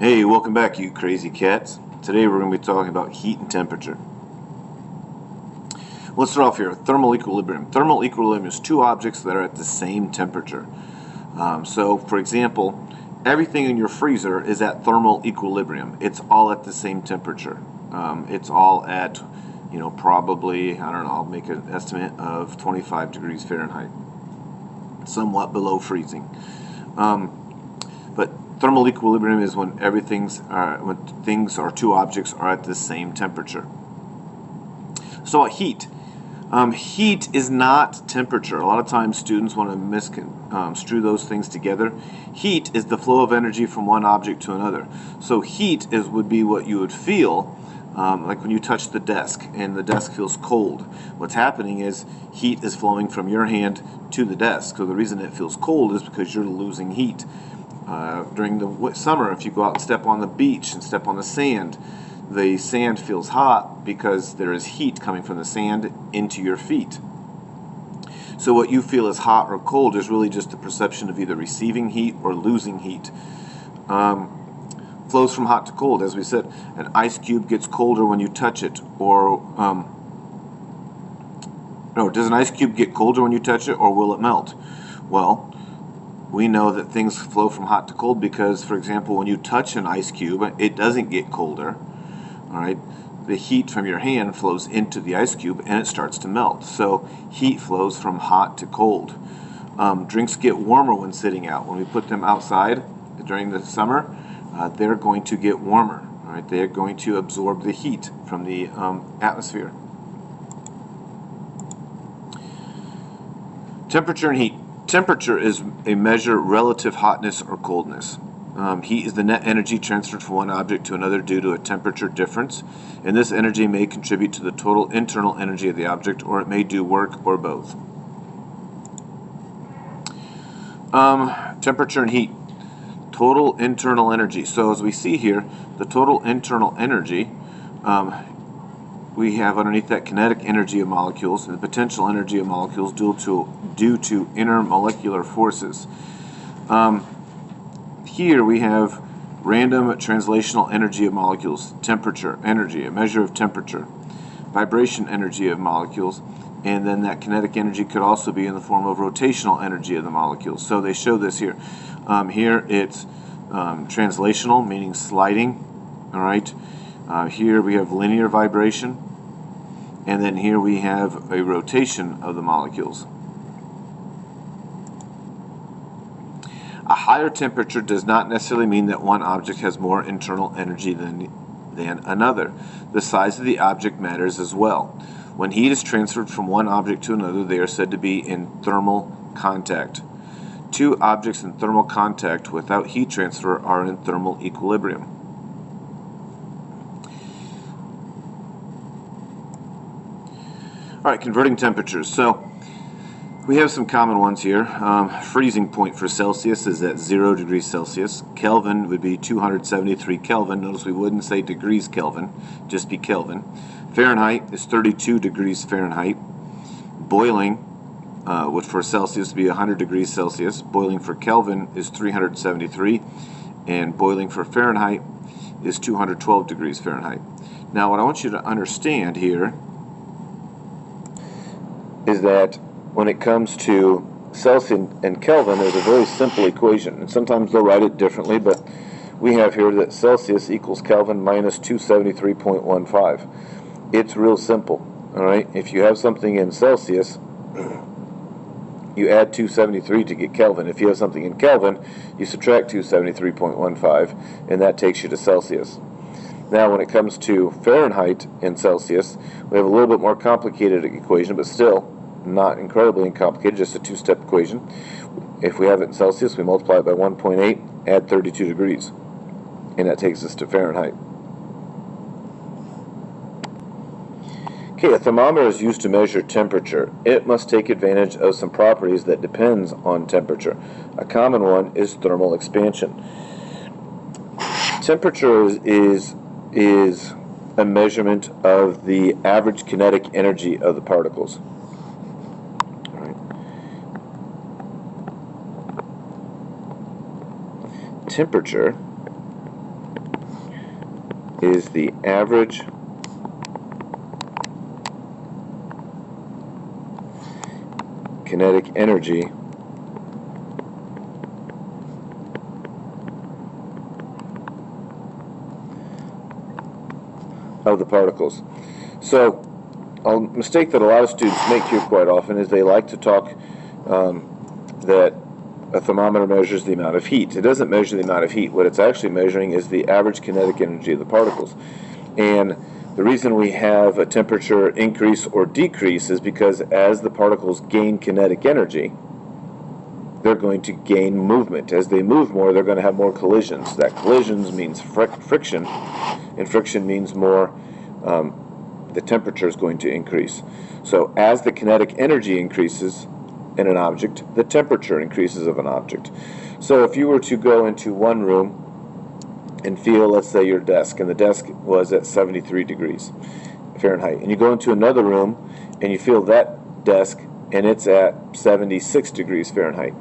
Hey, welcome back, you crazy cats. Today we're going to be talking about heat and temperature. Let's start off here. Thermal equilibrium. Thermal equilibrium is two objects that are at the same temperature. So, for example, everything in your freezer is at thermal equilibrium. It's all at the same temperature. It's all at, probably, I don't know, I'll make an estimate of 25 degrees Fahrenheit. Somewhat below freezing. But thermal equilibrium is when two objects are at the same temperature. So heat. Heat is not temperature. A lot of times students want to misconstrue those things together. Heat is the flow of energy from one object to another. So heat would be what you would feel like when you touch the desk and the desk feels cold. What's happening is heat is flowing from your hand to the desk. So the reason it feels cold is because you're losing heat. During the summer, if you go out and step on the beach and step on the sand feels hot because there is heat coming from the sand into your feet. So what you feel as hot or cold is really just the perception of either receiving heat or losing heat. Flows from hot to cold, as we said. An ice cube gets colder when you touch it, does an ice cube get colder when you touch it, or will it melt? Well, we know that things flow from hot to cold because, for example, when you touch an ice cube, it doesn't get colder. All right, the heat from your hand flows into the ice cube and it starts to melt. So heat flows from hot to cold. Drinks get warmer when sitting out. When we put them outside during the summer, they're going to get warmer. All right, they're going to absorb the heat from the atmosphere. Temperature and heat. Temperature is a measure of relative hotness or coldness. Heat is the net energy transferred from one object to another due to a temperature difference, and this energy may contribute to the total internal energy of the object, or it may do work, or both. Temperature and heat. Total internal energy. So as we see here, the total internal energy, we have underneath that kinetic energy of molecules and the potential energy of molecules due to intermolecular forces. Here we have random translational energy of molecules, temperature, energy, a measure of temperature, vibration energy of molecules, and then that kinetic energy could also be in the form of rotational energy of the molecules. So they show this here. Here it's translational, meaning sliding. All right. Here we have linear vibration, and then here we have a rotation of the molecules. A higher temperature does not necessarily mean that one object has more internal energy than another. The size of the object matters as well. When heat is transferred from one object to another, they are said to be in thermal contact. Two objects in thermal contact without heat transfer are in thermal equilibrium. All right, converting temperatures. So we have some common ones here. Freezing point for Celsius is at 0 degrees Celsius. Kelvin would be 273 Kelvin. Notice we wouldn't say degrees Kelvin, just be Kelvin. Fahrenheit is 32 degrees Fahrenheit. Boiling would for Celsius be 100 degrees Celsius. Boiling for Kelvin is 373. And boiling for Fahrenheit is 212 degrees Fahrenheit. Now what I want you to understand here is that when it comes to Celsius and Kelvin, there's a very simple equation, and sometimes they'll write it differently, but we have here that Celsius equals Kelvin minus 273.15. It's real simple, all right? If you have something in Celsius, you add 273 to get Kelvin. If you have something in Kelvin, you subtract 273.15, and that takes you to Celsius. Now, when it comes to Fahrenheit and Celsius, we have a little bit more complicated equation, but still not incredibly complicated, just a two-step equation. If we have it in Celsius, we multiply it by 1.8, add 32 degrees, and that takes us to Fahrenheit. Okay, a thermometer is used to measure temperature. It must take advantage of some properties that depends on temperature. A common one is thermal expansion. Temperature is a measurement of the average kinetic energy of the particles. Temperature is the average kinetic energy of the particles. So a mistake that a lot of students make here quite often is they like to talk that a thermometer measures the amount of heat. It doesn't measure the amount of heat. What it's actually measuring is the average kinetic energy of the particles. And the reason we have a temperature increase or decrease is because as the particles gain kinetic energy, they're going to gain movement. As they move more, they're going to have more collisions. That collisions means friction, and friction means more, the temperature is going to increase. So as the kinetic energy increases in an object, the temperature increases of an object. So if you were to go into one room and feel, let's say, your desk, and the desk was at 73 degrees Fahrenheit, and you go into another room and you feel that desk and it's at 76 degrees Fahrenheit.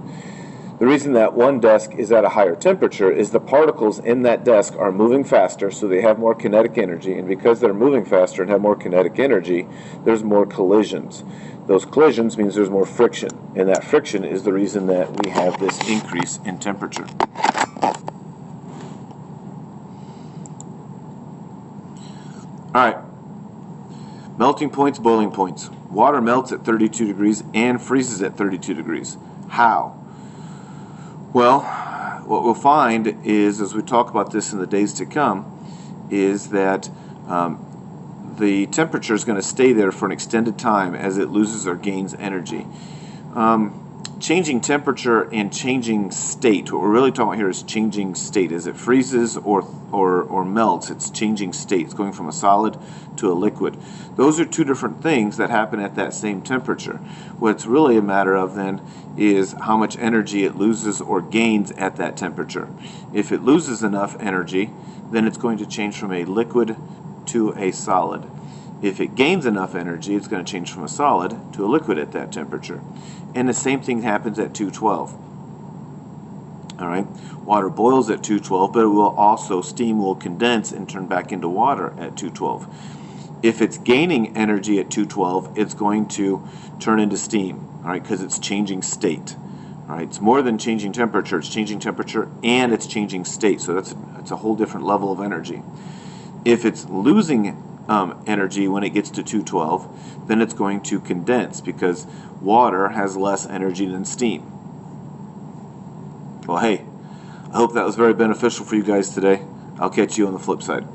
The reason that one desk is at a higher temperature is the particles in that desk are moving faster, so they have more kinetic energy, and because they're moving faster and have more kinetic energy, there's more collisions. Those collisions means there's more friction, and that friction is the reason that we have this increase in temperature. Alright, melting points, boiling points. Water melts at 32 degrees and freezes at 32 degrees. How? Well, what we'll find is, as we talk about this in the days to come, is that the temperature is going to stay there for an extended time as it loses or gains energy. Changing temperature and changing state, what we're really talking about here is changing state. As it freezes or melts, it's changing state. It's going from a solid to a liquid. Those are two different things that happen at that same temperature. What's really a matter of then is how much energy it loses or gains at that temperature. If it loses enough energy, then it's going to change from a liquid to a solid. If it gains enough energy, it's going to change from a solid to a liquid at that temperature. And the same thing happens at 212. All right, water boils at 212, but it will also, steam will condense and turn back into water at 212. If it's gaining energy at 212, it's going to turn into steam, all right, because it's changing state. All right, it's more than changing temperature. It's changing temperature and it's changing state. So that's a whole different level of energy. If it's losing energy when it gets to 212, then it's going to condense because water has less energy than steam. Well, hey, I hope that was very beneficial for you guys today. I'll catch you on the flip side.